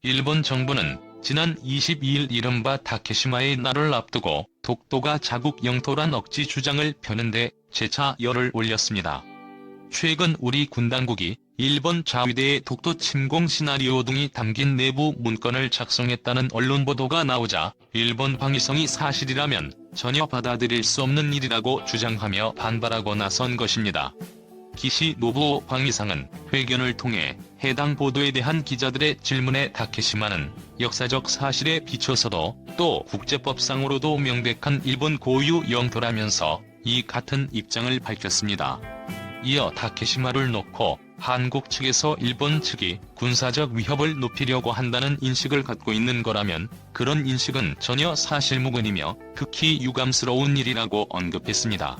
일본 정부는 지난 22일 이른바 다케시마의 날을 앞두고 독도가 자국 영토란 억지 주장을 펴는데 재차 열을 올렸습니다. 최근 우리 군 당국이 일본 자위대의 독도 침공 시나리오 등이 담긴 내부 문건을 작성했다는 언론 보도가 나오자 일본 방위성이 사실이라면 전혀 받아들일 수 없는 일이라고 주장하며 반발하고 나선 것입니다. 기시 노부오 방위상은 회견을 통해 해당 보도에 대한 기자들의 질문에 다케시마는 역사적 사실에 비춰서도 또 국제법상으로도 명백한 일본 고유 영토라면서 이 같은 입장을 밝혔습니다. 이어 다케시마를 놓고 한국 측에서 일본 측이 군사적 위협을 높이려고 한다는 인식을 갖고 있는 거라면 그런 인식은 전혀 사실무근이며 극히 유감스러운 일이라고 언급했습니다.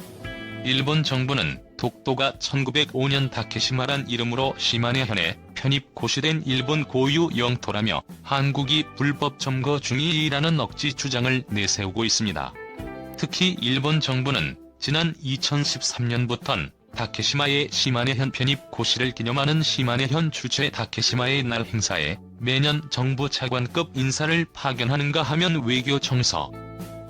일본 정부는 독도가 1905년 다케시마란 이름으로 시마네현에 편입 고시된 일본 고유 영토라며 한국이 불법 점거 중이라는 억지 주장을 내세우고 있습니다. 특히 일본 정부는 지난 2013년부턴 다케시마의 시마네현 편입 고시를 기념하는 시마네현 주최 다케시마의 날 행사에 매년 정부 차관급 인사를 파견하는가 하면 외교청서,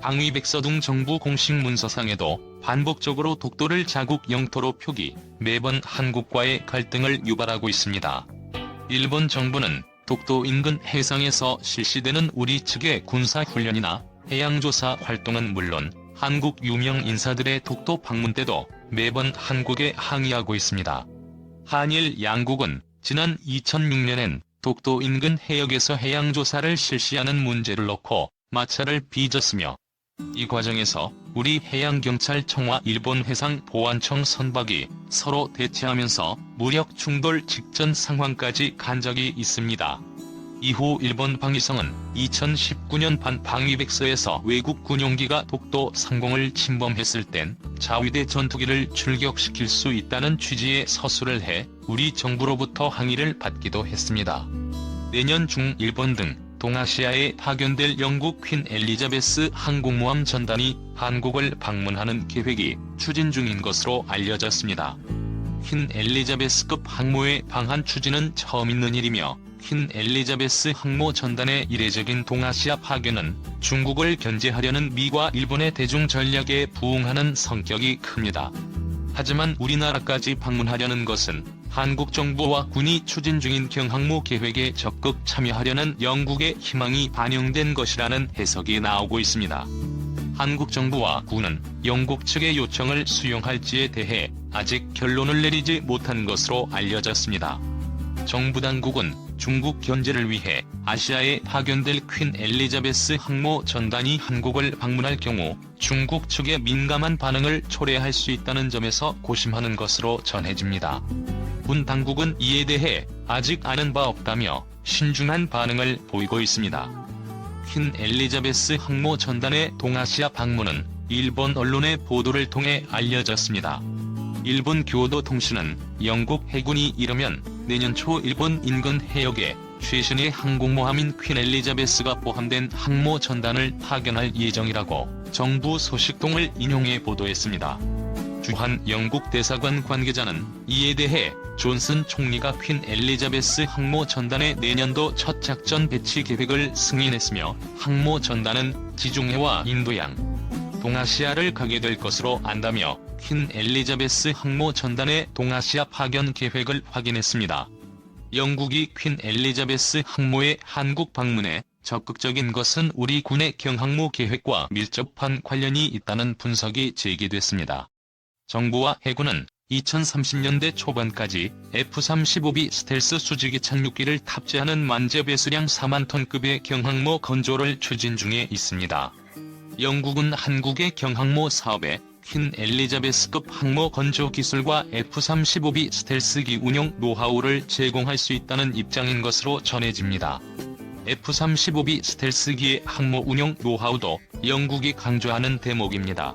방위백서 등 정부 공식 문서상에도 반복적으로 독도를 자국 영토로 표기, 매번 한국과의 갈등을 유발하고 있습니다. 일본 정부는 독도 인근 해상에서 실시되는 우리 측의 군사훈련이나 해양조사 활동은 물론 한국 유명 인사들의 독도 방문 때도 매번 한국에 항의하고 있습니다. 한일 양국은 지난 2006년엔 독도 인근 해역에서 해양조사를 실시하는 문제를 놓고 마찰을 빚었으며 이 과정에서 우리 해양경찰청과 일본 해상보안청 선박이 서로 대치하면서 무력 충돌 직전 상황까지 간 적이 있습니다. 이후 일본 방위성은 2019년 방위백서에서 외국 군용기가 독도 상공을 침범했을 땐 자위대 전투기를 출격시킬 수 있다는 취지의 서술을 해 우리 정부로부터 항의를 받기도 했습니다. 내년 중 일본 등 동아시아에 파견될 영국 퀸 엘리자베스 항공모함 전단이 한국을 방문하는 계획이 추진 중인 것으로 알려졌습니다. 퀸 엘리자베스급 항모의 방한 추진은 처음 있는 일이며 퀸 엘리자베스 항모 전단의 이례적인 동아시아 파견은 중국을 견제하려는 미과 일본의 대중 전략에 부응하는 성격이 큽니다. 하지만 우리나라까지 방문하려는 것은 한국 정부와 군이 추진 중인 경항모 계획에 적극 참여하려는 영국의 희망이 반영된 것이라는 해석이 나오고 있습니다. 한국 정부와 군은 영국 측의 요청을 수용할지에 대해 아직 결론을 내리지 못한 것으로 알려졌습니다. 정부 당국은 중국 견제를 위해 아시아에 파견될 퀸 엘리자베스 항모 전단이 한국을 방문할 경우 중국 측의 민감한 반응을 초래할 수 있다는 점에서 고심하는 것으로 전해집니다. 군 당국은 이에 대해 아직 아는 바 없다며 신중한 반응을 보이고 있습니다. 퀸 엘리자베스 항모 전단의 동아시아 방문은 일본 언론의 보도를 통해 알려졌습니다. 일본 교도통신은 영국 해군이 이르면 내년 초 일본 인근 해역에 최신의 항공모함인 퀸 엘리자베스가 포함된 항모 전단을 파견할 예정이라고 정부 소식통을 인용해 보도했습니다. 주한 영국 대사관 관계자는 이에 대해 존슨 총리가 퀸 엘리자베스 항모 전단의 내년도 첫 작전 배치 계획을 승인했으며 항모 전단은 지중해와 인도양, 동아시아를 가게 될 것으로 안다며 퀸 엘리자베스 항모 전단의 동아시아 파견 계획을 확인했습니다. 영국이 퀸 엘리자베스 항모의 한국 방문에 적극적인 것은 우리 군의 경항모 계획과 밀접한 관련이 있다는 분석이 제기됐습니다. 정부와 해군은 2030년대 초반까지 F-35B 스텔스 수직이 착륙기를 탑재하는 만재 배수량 4만 톤급의 경항모 건조를 추진 중에 있습니다. 영국은 한국의 경항모 사업에 퀸 엘리자베스급 항모 건조 기술과 F-35B 스텔스기 운용 노하우를 제공할 수 있다는 입장인 것으로 전해집니다. F-35B 스텔스기의 항모 운용 노하우도 영국이 강조하는 대목입니다.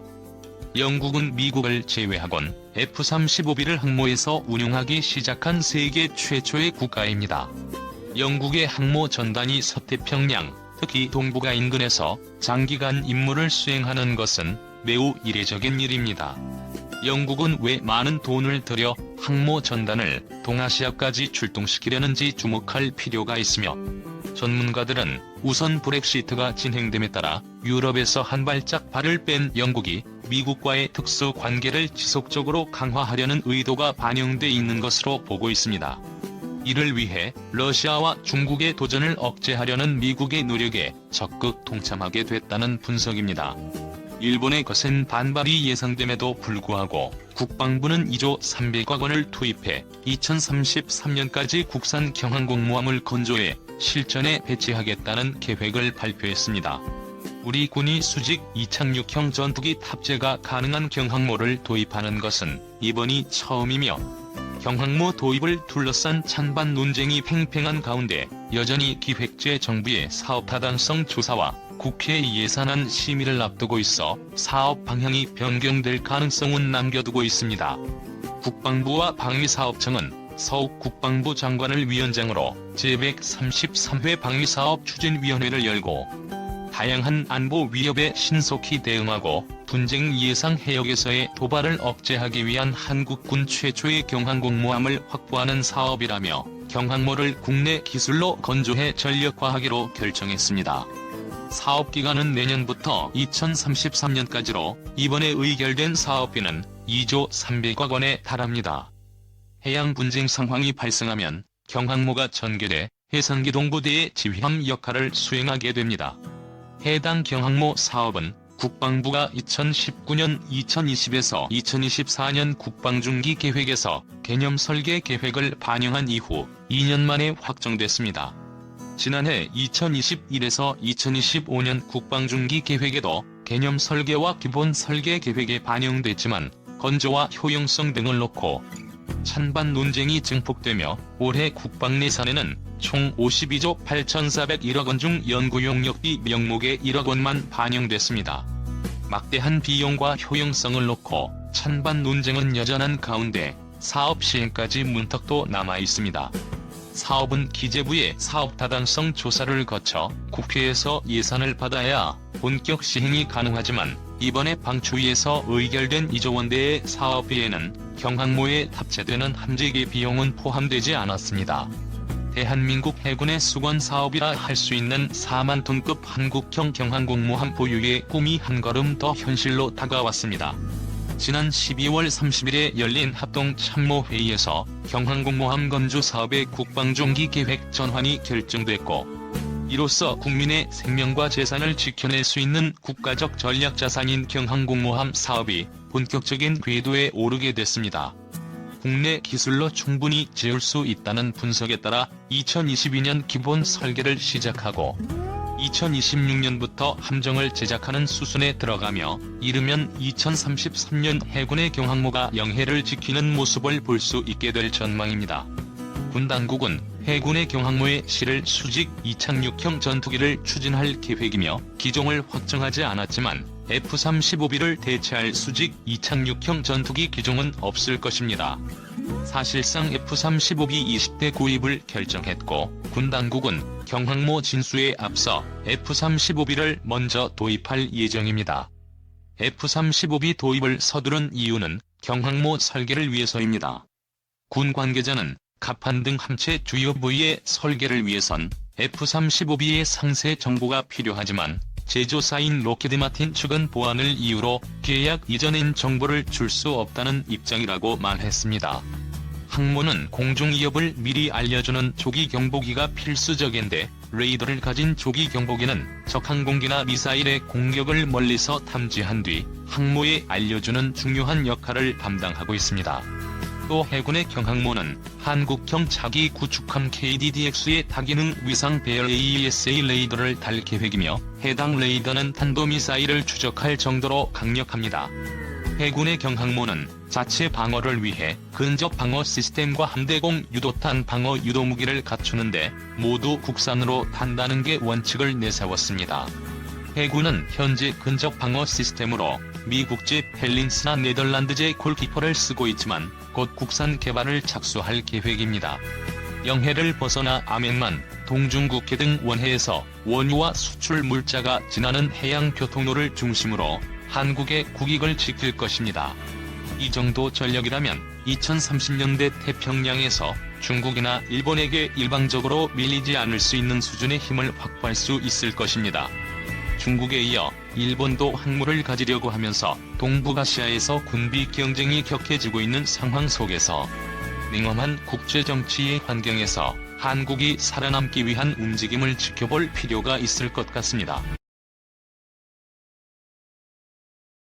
영국은 미국을 제외하곤 F-35B를 항모에서 운용하기 시작한 세계 최초의 국가입니다. 영국의 항모 전단이 서태평양, 특히 동북아 인근에서 장기간 임무를 수행하는 것은 매우 이례적인 일입니다. 영국은 왜 많은 돈을 들여 항모 전단을 동아시아까지 출동시키려는지 주목할 필요가 있으며 전문가들은 우선 브렉시트가 진행됨에 따라 유럽에서 한 발짝 발을 뺀 영국이 미국과의 특수 관계를 지속적으로 강화하려는 의도가 반영돼 있는 것으로 보고 있습니다. 이를 위해 러시아와 중국의 도전을 억제하려는 미국의 노력에 적극 동참하게 됐다는 분석입니다. 일본의 거센 반발이 예상됨에도 불구하고 국방부는 2조 300억 원을 투입해 2033년까지 국산 경항공모함을 건조해 실전에 배치하겠다는 계획을 발표했습니다. 우리 군이 수직 이착륙형 전투기 탑재가 가능한 경항모를 도입하는 것은 이번이 처음이며 경항모 도입을 둘러싼 찬반 논쟁이 팽팽한 가운데 여전히 기획재 정부의 사업 타당성 조사와 국회 예산안 심의를 앞두고 있어 사업 방향이 변경될 가능성은 남겨두고 있습니다. 국방부와 방위사업청은 서욱 국방부 장관을 위원장으로 제133회 방위사업 추진위원회를 열고 다양한 안보 위협에 신속히 대응하고 분쟁 예상 해역에서의 도발을 억제하기 위한 한국군 최초의 경항공모함을 확보하는 사업이라며 경항모를 국내 기술로 건조해 전력화하기로 결정했습니다. 사업기간은 내년부터 2033년까지로 이번에 의결된 사업비는 2조 300억 원에 달합니다. 해양 분쟁 상황이 발생하면 경항모가 전개돼 해상기동부대의 지휘함 역할을 수행하게 됩니다. 해당 경항모 사업은 국방부가 2019년 2020에서 2024년 국방중기 계획에서 개념 설계 계획을 반영한 이후 2년 만에 확정됐습니다. 지난해 2021에서 2025년 국방중기 계획에도 개념 설계와 기본 설계 계획에 반영됐지만 건조와 효용성 등을 놓고 찬반 논쟁이 증폭되며 올해 국방 예산에는 총 52조 8,401억 원 중 연구용역비 명목에 1억 원만 반영됐습니다. 막대한 비용과 효용성을 놓고 찬반 논쟁은 여전한 가운데 사업 시행까지 문턱도 남아 있습니다. 사업은 기재부의 사업 타당성 조사를 거쳐 국회에서 예산을 받아야 본격 시행이 가능하지만 이번에 방추위에서 의결된 2조 원대의 사업비에는 경항모에 탑재되는 함재기 비용은 포함되지 않았습니다. 대한민국 해군의 수건 사업이라 할 수 있는 4만 톤급 한국형 경항공모함 보유의 꿈이 한 걸음 더 현실로 다가왔습니다. 지난 12월 30일에 열린 합동참모회의에서 경항공모함 건조 사업의 국방중기 계획 전환이 결정됐고 이로써 국민의 생명과 재산을 지켜낼 수 있는 국가적 전략자산인 경항공모함 사업이 본격적인 궤도에 오르게 됐습니다. 국내 기술로 충분히 지을 수 있다는 분석에 따라 2022년 기본 설계를 시작하고 2026년부터 함정을 제작하는 수순에 들어가며 이르면 2033년 해군의 경항모가 영해를 지키는 모습을 볼 수 있게 될 전망입니다. 군 당국은 해군의 경항모에 실을 수직 이착륙형 전투기를 추진할 계획이며 기종을 확정하지 않았지만 F-35B를 대체할 수직 이착륙형 전투기 기종은 없을 것입니다. 사실상 F-35B 20대 구입을 결정했고 군 당국은 경항모 진수에 앞서 F-35B를 먼저 도입할 예정입니다. F-35B 도입을 서두른 이유는 경항모 설계를 위해서입니다. 군 관계자는 갑판 등 함체 주요 부위의 설계를 위해선 F-35B의 상세 정보가 필요하지만 제조사인 로키드 마틴 측은 보안을 이유로 계약 이전인 정보를 줄 수 없다는 입장이라고 말했습니다. 항모는 공중 위협을 미리 알려주는 조기 경보기가 필수적인데 레이더를 가진 조기 경보기는 적 항공기나 미사일의 공격을 멀리서 탐지한 뒤 항모에 알려주는 중요한 역할을 담당하고 있습니다. 또 해군의 경항모는 한국형 차기 구축함 KDDX의 다기능 위상 배열 AESA 레이더를 달 계획이며 해당 레이더는 탄도미사일을 추적할 정도로 강력합니다. 해군의 경항모는 자체 방어를 위해 근접 방어 시스템과 함대공 유도탄 방어 유도무기를 갖추는데 모두 국산으로 단다는 게 원칙을 내세웠습니다. 해군은 현재 근접 방어 시스템으로 미국제 펠린스나 네덜란드제 골키퍼를 쓰고 있지만 곧 국산 개발을 착수할 계획입니다. 영해를 벗어나 아멘만, 동중국해 등 원해에서 원유와 수출 물자가 지나는 해양 교통로를 중심으로 한국의 국익을 지킬 것입니다. 이 정도 전력이라면 2030년대 태평양에서 중국이나 일본에게 일방적으로 밀리지 않을 수 있는 수준의 힘을 확보할 수 있을 것입니다. 중국에 이어 일본도 항모를 가지려고 하면서 동북아시아에서 군비 경쟁이 격해지고 있는 상황 속에서 냉엄한 국제정치의 환경에서 한국이 살아남기 위한 움직임을 지켜볼 필요가 있을 것 같습니다.